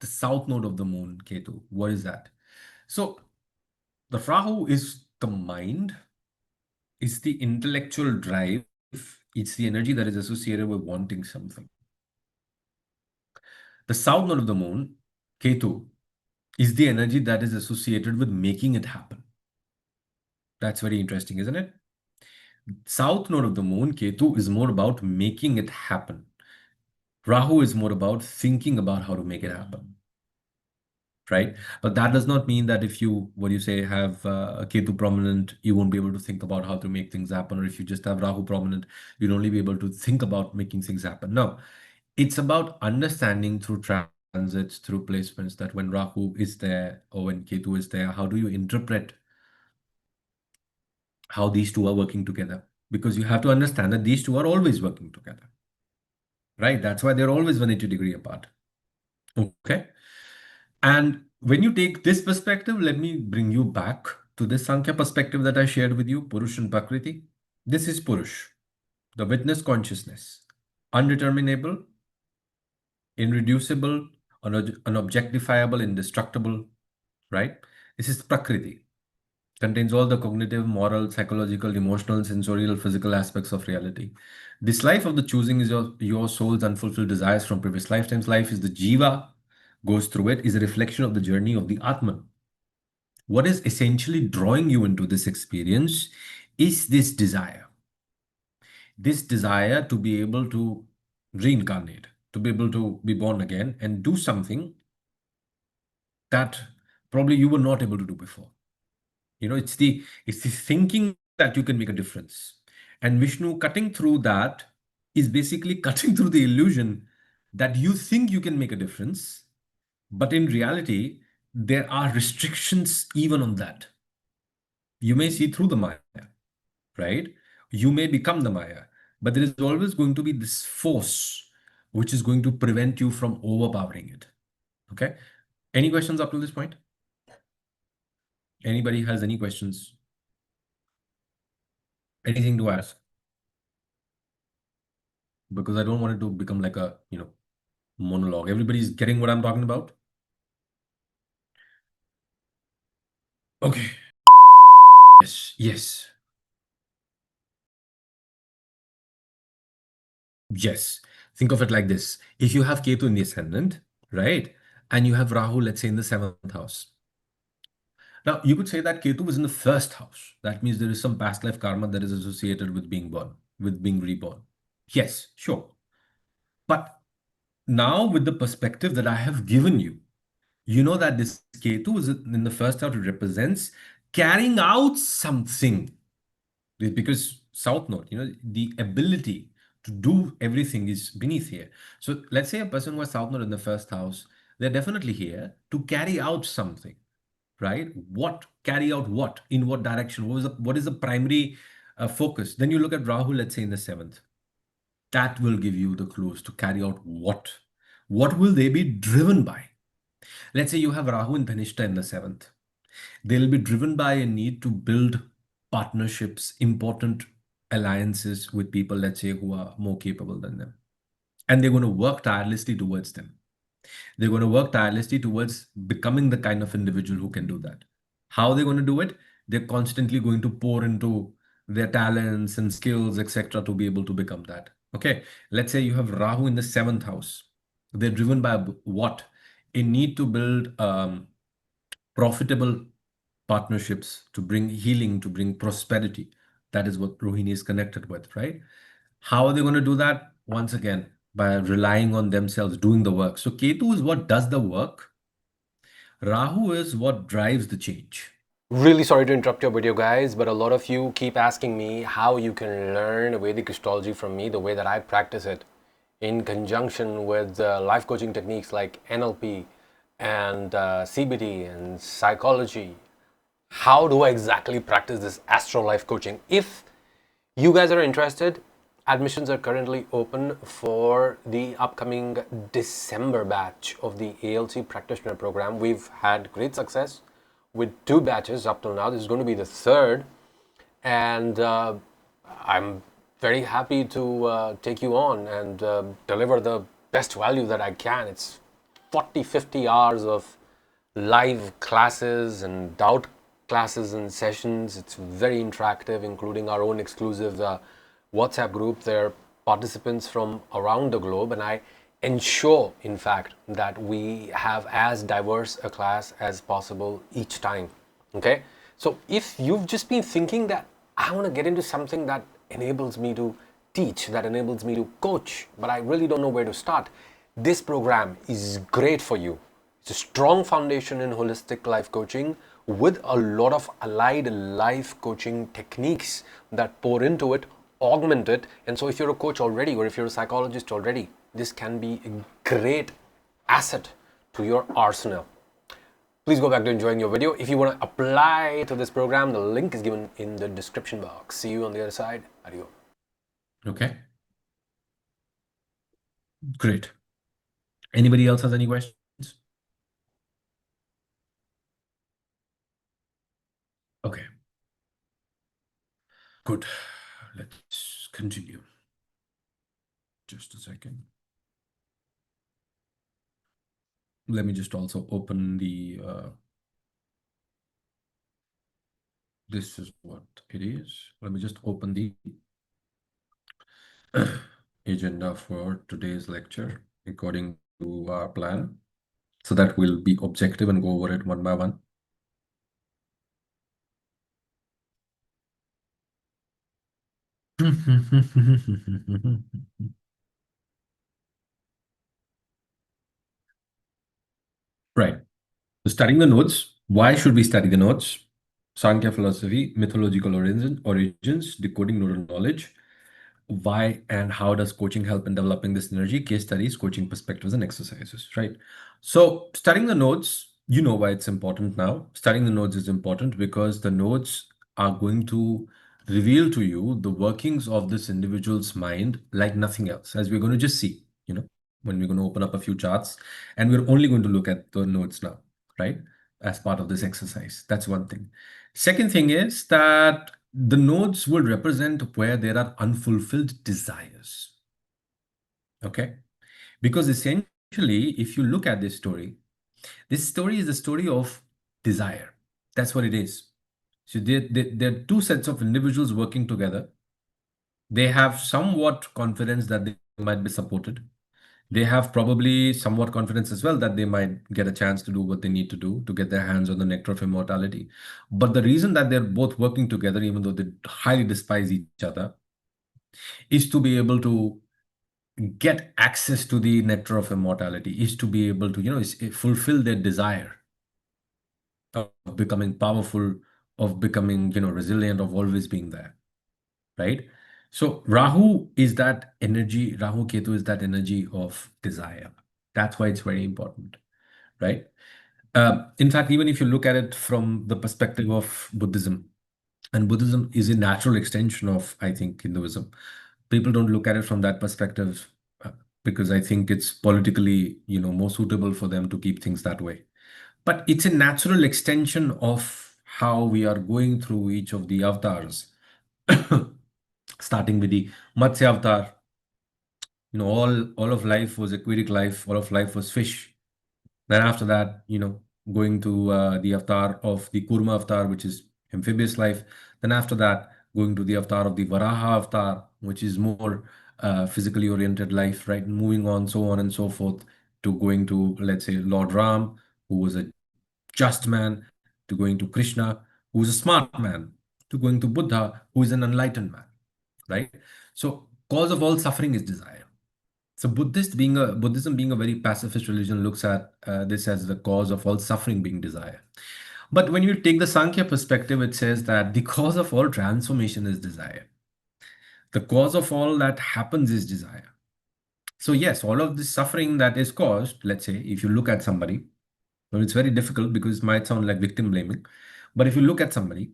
The south node of the moon, Ketu. What is that? So the Rahu is the mind, is the intellectual drive, it's the energy that is associated with wanting something. The south node of the moon, Ketu, is the energy that is associated with making it happen. That's very interesting, isn't it? South node of the moon, Ketu, is more about making it happen. Rahu is more about thinking about how to make it happen, right? But that does not mean that if you, what do you say, have a Ketu prominent, you won't be able to think about how to make things happen. Or if you just have Rahu prominent, you'll only be able to think about making things happen. No, it's about understanding through transits, through placements, that when Rahu is there or when Ketu is there, how do you interpret how these two are working together? Because you have to understand that these two are always working together, right? That's why they're always 180-degree apart. Okay. And when you take this perspective, let me bring you back to this Sankhya perspective that I shared with you, Purush and Prakriti. This is Purush, the witness consciousness, undeterminable, irreducible, unobjectifiable, indestructible, right? This is Prakriti, contains all the cognitive, moral, psychological, emotional, sensorial, physical aspects of reality. This life of the choosing is your soul's unfulfilled desires from previous lifetimes. Life is the jiva, goes through it, is a reflection of the journey of the Atman. What is essentially drawing you into this experience is this desire to be able to reincarnate, to be able to be born again and do something that probably you were not able to do before. You know, it's the thinking that you can make a difference. And Vishnu cutting through that is basically cutting through the illusion that you think you can make a difference, but in reality, there are restrictions even on that. You may see through the Maya, right? You may become the Maya, but there is always going to be this force which is going to prevent you from overpowering it. Okay. Any questions up to this point? Anybody has any questions? Anything to ask? Because I don't want it to become like a, monologue. Everybody's getting what I'm talking about? Okay. Yes, yes, yes. Think of it like this. If you have Ketu in the ascendant, right? And you have Rahu, let's say, in the seventh house. Now, you could say that Ketu was in the first house. That means there is some past life karma that is associated with being born, with being reborn. Yes, sure. But now, with the perspective that I have given you, you know that this Ketu is in the first house, it represents carrying out something. Because South Node, the ability to do everything is beneath here. So let's say a person who has South Node in the first house, they're definitely here to carry out something, right? What carry out what in what direction? What is the primary focus? Then you look at Rahu, let's say in the seventh. That will give you the clues to carry out what. What will they be driven by? Let's say you have Rahu and Dhanishta in the seventh. They'll be driven by a need to build partnerships, important alliances with people, let's say, who are more capable than them. And they're going to work tirelessly towards them. They're going to work tirelessly towards becoming the kind of individual who can do that. How are they going to do it? They're constantly going to pour into their talents and skills, etc., to be able to become that. Okay. Let's say you have Rahu in the seventh house. They're driven by what? A need to build profitable partnerships, to bring healing, to bring prosperity. That is what Rohini is connected with, right? How are they going to do that? Once again, by relying on themselves, doing the work. So Ketu is what does the work. Rahu is what drives the change. Really sorry to interrupt your video, guys, but a lot of you keep asking me how you can learn Vedic astrology from me the way that I practice it in conjunction with life coaching techniques like NLP and CBT and psychology. How do I exactly practice this astral life coaching? If you guys are interested, admissions are currently open for the upcoming December batch of the ALC Practitioner program. We've had great success with 2 batches up till now. This is going to be the 3rd, and I'm very happy to take you on and deliver the best value that I can. It's 40, 50 hours of live classes and doubt classes and sessions. It's very interactive, including our own exclusive WhatsApp group. There are participants from around the globe, and I ensure, in fact, that we have as diverse a class as possible each time. Okay, so if you've just been thinking that I want to get into something that enables me to teach, that enables me to coach, but I really don't know where to start, this program is great for you. It's a strong foundation in holistic life coaching with a lot of allied life coaching techniques that pour into it, augment it. And so if you're a coach already, or if you're a psychologist already, this can be a great asset to your arsenal. Please go back to enjoying your video. If you want to apply to this program, the link is given in the description box. See you on the other side. Adios. Okay. Great. Anybody else has any questions? Okay. Good. Let's continue. Just a second. Let me just also open the this is what it is. Let me just open the agenda for today's lecture according to our plan, so that we'll be objective and go over it one by one. Right. So studying the nodes. Why should we study the nodes? Sankhya philosophy, mythological origins, decoding nodal knowledge. Why and how does coaching help in developing this energy? Case studies, coaching perspectives, and exercises, right? So studying the nodes, you know why it's important now. Studying the nodes is important because the nodes are going to reveal to you the workings of this individual's mind like nothing else, as we're going to just see, when we're going to open up a few charts, and we're only going to look at the nodes now, right? As part of this exercise. That's one thing. Second thing is that the nodes will represent where there are unfulfilled desires. Okay? Because essentially, if you look at this story is a story of desire. That's what it is. So there are two sets of individuals working together. They have somewhat confidence that they might be supported. They have probably somewhat confidence as well that they might get a chance to do what they need to do to get their hands on the nectar of immortality. But the reason that they're both working together, even though they highly despise each other, is to be able to get access to the nectar of immortality, is to be able to, fulfill their desire of becoming powerful, of becoming, resilient, of always being there, right? So Rahu is that energy, Rahu Ketu is that energy of desire. That's why it's very important, right? In fact, even if you look at it from the perspective of Buddhism, and Buddhism is a natural extension of, I think, Hinduism. People don't look at it from that perspective uh, because I think it's politically, more suitable for them to keep things that way. But it's a natural extension of how we are going through each of the avatars, starting with the Matsya avatar. All of life was aquatic life, all of life was fish. Then after that, going to the avatar of the Kurma avatar, which is amphibious life. Then after that, going to the avatar of the Varaha avatar, which is more physically oriented life, right? Moving on, so on and so forth, to going to, let's say, Lord Ram, who was a just man, to going to Krishna, who is a smart man, to going to Buddha, who is an enlightened man, right? So, cause of all suffering is desire. So Buddhism being a very pacifist religion looks at this as the cause of all suffering being desire. But when you take the Sankhya perspective, it says that the cause of all transformation is desire. The cause of all that happens is desire. So yes, all of this suffering that is caused, let's say, if you look at somebody, well, it's very difficult because it might sound like victim blaming. But if you look at somebody,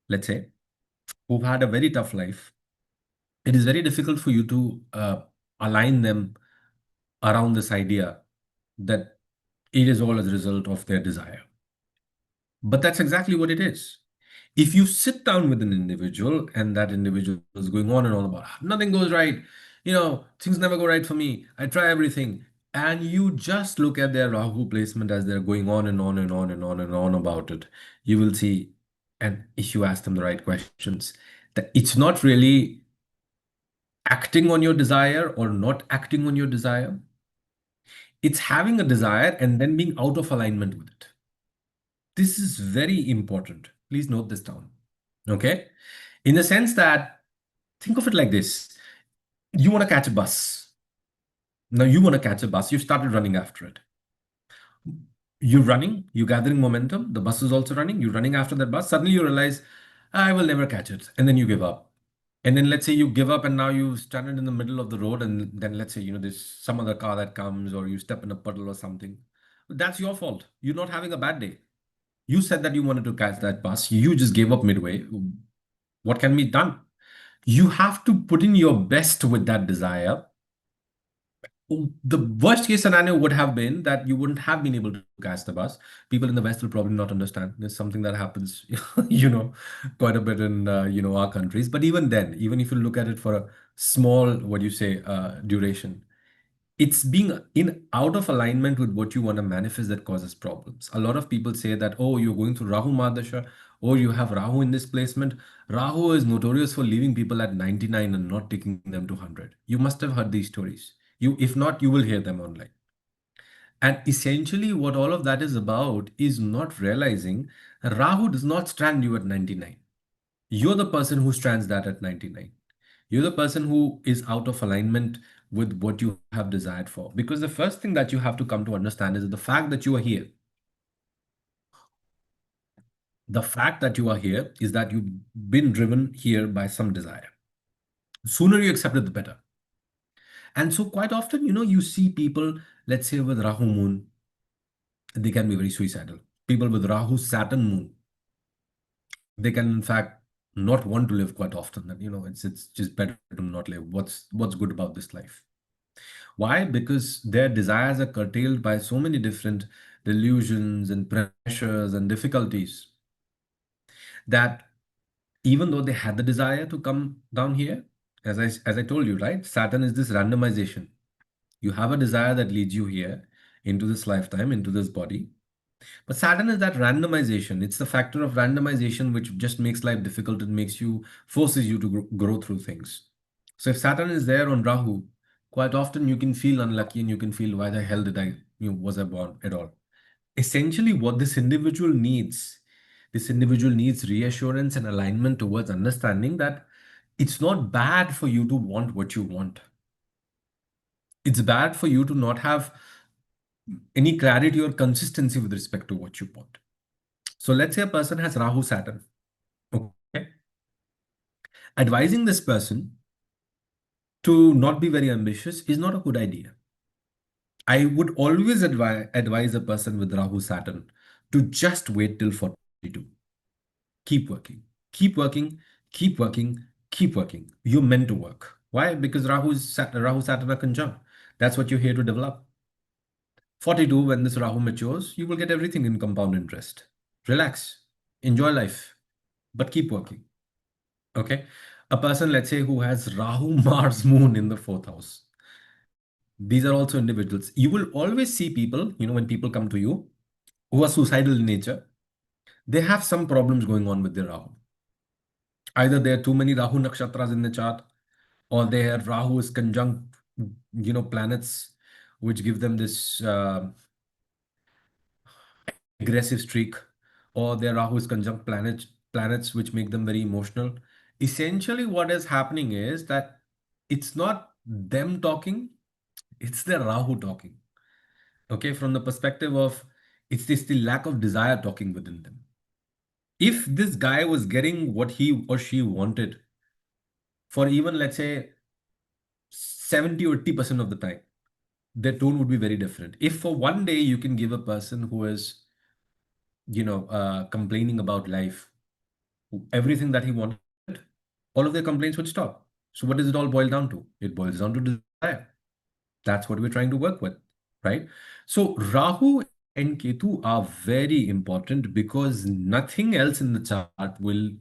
let's say, who've had a very tough life, it is very difficult for you to align them around this idea that it is all as a result of their desire. But that's exactly what it is. If you sit down with an individual and that individual is going on and on about nothing goes right, things never go right for me, I try everything. and you just look at their Rahu placement as they're going on and on and on and on and on about it, you will see, and if you ask them the right questions, that it's not really acting on your desire or not acting on your desire. It's having a desire and then being out of alignment with it. This is very important. Please note this down. Okay? In the sense that, think of it like this. You want to catch a bus. Now you want to catch a bus. You started running after it. You're running, you're gathering momentum. The bus is also running. You're running after that bus. Suddenly you realize, I will never catch it. And then you give up. And then let's say you give up and now you stand in the middle of the road. And then let's say, there's some other car that comes or you step in a puddle or something. That's your fault. You're not having a bad day. You said that you wanted to catch that bus. You just gave up midway. What can be done? You have to put in your best with that desire. The worst case scenario would have been that you wouldn't have been able to catch the bus. People in the West will probably not understand. There's something that happens, quite a bit in, our countries. But even then, even if you look at it for a small, what do you say, duration, it's being in out of alignment with what you want to manifest that causes problems. A lot of people say that, oh, you're going through Rahu Madasha, or you have Rahu in this placement. Rahu is notorious for leaving people at 99 and not taking them to 100. You must have heard these stories. If not, you will hear them online. And essentially, what all of that is about is not realizing Rahu does not strand you at 99. You're the person who strands that at 99. You're the person who is out of alignment with what you have desired for. Because the first thing that you have to come to understand is the fact that you are here. The fact that you are here is that you've been driven here by some desire. Sooner you accept it, the better. And so quite often, you see people, let's say with Rahu moon, they can be very suicidal. People with Rahu Saturn moon, they can in fact not want to live quite often. And it's just better to not live. What's good about this life? Why? Because their desires are curtailed by so many different delusions and pressures and difficulties that even though they had the desire to come down here, as I told you, right? Saturn is this randomization. You have a desire that leads you here into this lifetime, into this body. But Saturn is that randomization. It's the factor of randomization which just makes life difficult. It forces you to grow through things. So if Saturn is there on Rahu, quite often you can feel unlucky and you can feel, why the hell did was I born at all? Essentially, what this individual needs reassurance and alignment towards understanding that it's not bad for you to want what you want. It's bad for you to not have any clarity or consistency with respect to what you want. So let's say a person has Rahu Saturn. Okay. Advising this person to not be very ambitious is not a good idea. I would always advise a person with Rahu Saturn to just wait till 42. Keep working, keep working, keep working, keep working. You're meant to work. Why? Because Rahu Saturn are conjunct. That's what you're here to develop. 42, when this Rahu matures, you will get everything in compound interest. Relax, enjoy life, but keep working. Okay. A person, let's say, who has Rahu, Mars, Moon in the fourth house. These are also individuals. You will always see people, when people come to you who are suicidal in nature, they have some problems going on with their Rahu. Either there are too many Rahu nakshatras in the chart, or their Rahu is conjunct, planets, which give them this aggressive streak, or their Rahu is conjunct planets which make them very emotional. Essentially, what is happening is that it's not them talking, it's their Rahu talking. Okay, from the perspective of it's just the lack of desire talking within them. If this guy was getting what he or she wanted for even, let's say, 70 or 80% of the time, their tone would be very different. If for one day you can give a person who is, complaining about life, everything that he wanted, all of their complaints would stop. So what does it all boil down to? It boils down to desire. That's what we're trying to work with, right? So Rahu and Ketu are very important because nothing else in the chart will,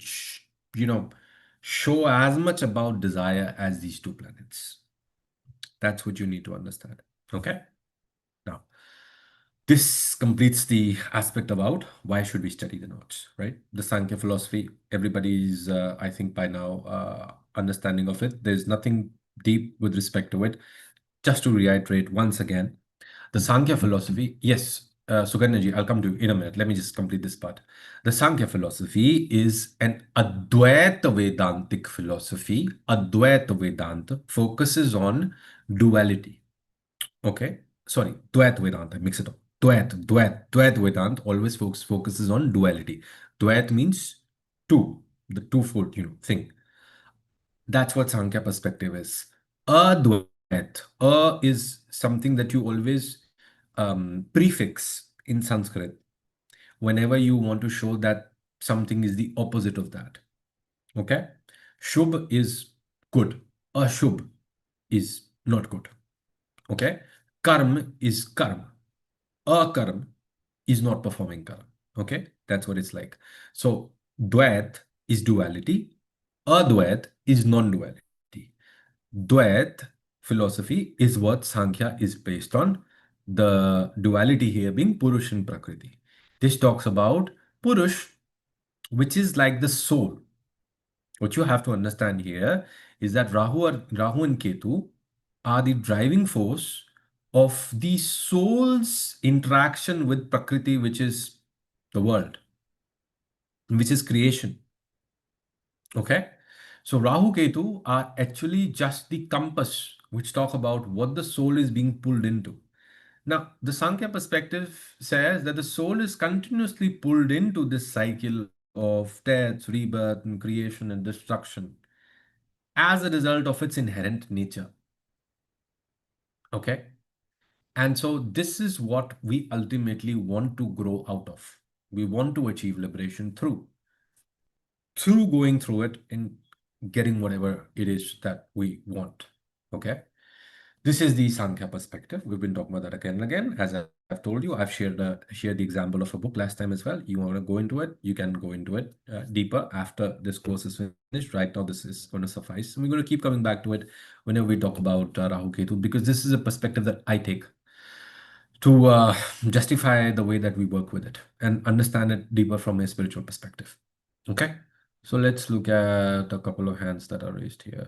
show as much about desire as these two planets. That's what you need to understand. Okay. This completes the aspect about why should we study the nodes, right? The Sankhya philosophy, everybody's, I think by now, understanding of it. There's nothing deep with respect to it. Just to reiterate once again, the Sankhya philosophy, yes, Sugarnaji, I'll come to you in a minute. Let me just complete this part. The Sankhya philosophy is an Advaita Vedantic philosophy. Advaita Vedanta focuses on duality. Okay. Sorry, Dvait Vedanta, mix it up. Dvait Vedanta always focuses on duality. Dvait means two, the twofold, thing. That's what Sankhya perspective is. Advait. Is something that you always prefix in Sanskrit whenever you want to show that something is the opposite of that. Okay? Shubh is good. Ashubh is not good. Okay? Karm is karma. Akarm is not performing karma. Okay? That's what it's like. So, Dvait is duality. Advait is non-duality. Dvait philosophy is what Sankhya is based on. The duality here being Purush and Prakriti. This talks about Purush, which is like the soul. What you have to understand here is that Rahu and Ketu are the driving force of the soul's interaction with Prakriti, which is the world, which is creation. Okay? So Rahu Ketu are actually just the compass which talk about what the soul is being pulled into. Now, the Sankhya perspective says that the soul is continuously pulled into this cycle of death, rebirth, and creation and destruction as a result of its inherent nature. Okay? And so this is what we ultimately want to grow out of. We want to achieve liberation through going through it and getting whatever it is that we want. Okay? This is the Sankhya perspective. We've been talking about that again and again. As I've told you, I've shared the example of a book last time as well. You want to go into it, you can go into it deeper after this course is finished. Right now, this is going to suffice. And we're going to keep coming back to it whenever we talk about Rahu Ketu, because this is a perspective that I take to justify the way that we work with it and understand it deeper from a spiritual perspective. Okay? So let's look at a couple of hands that are raised here.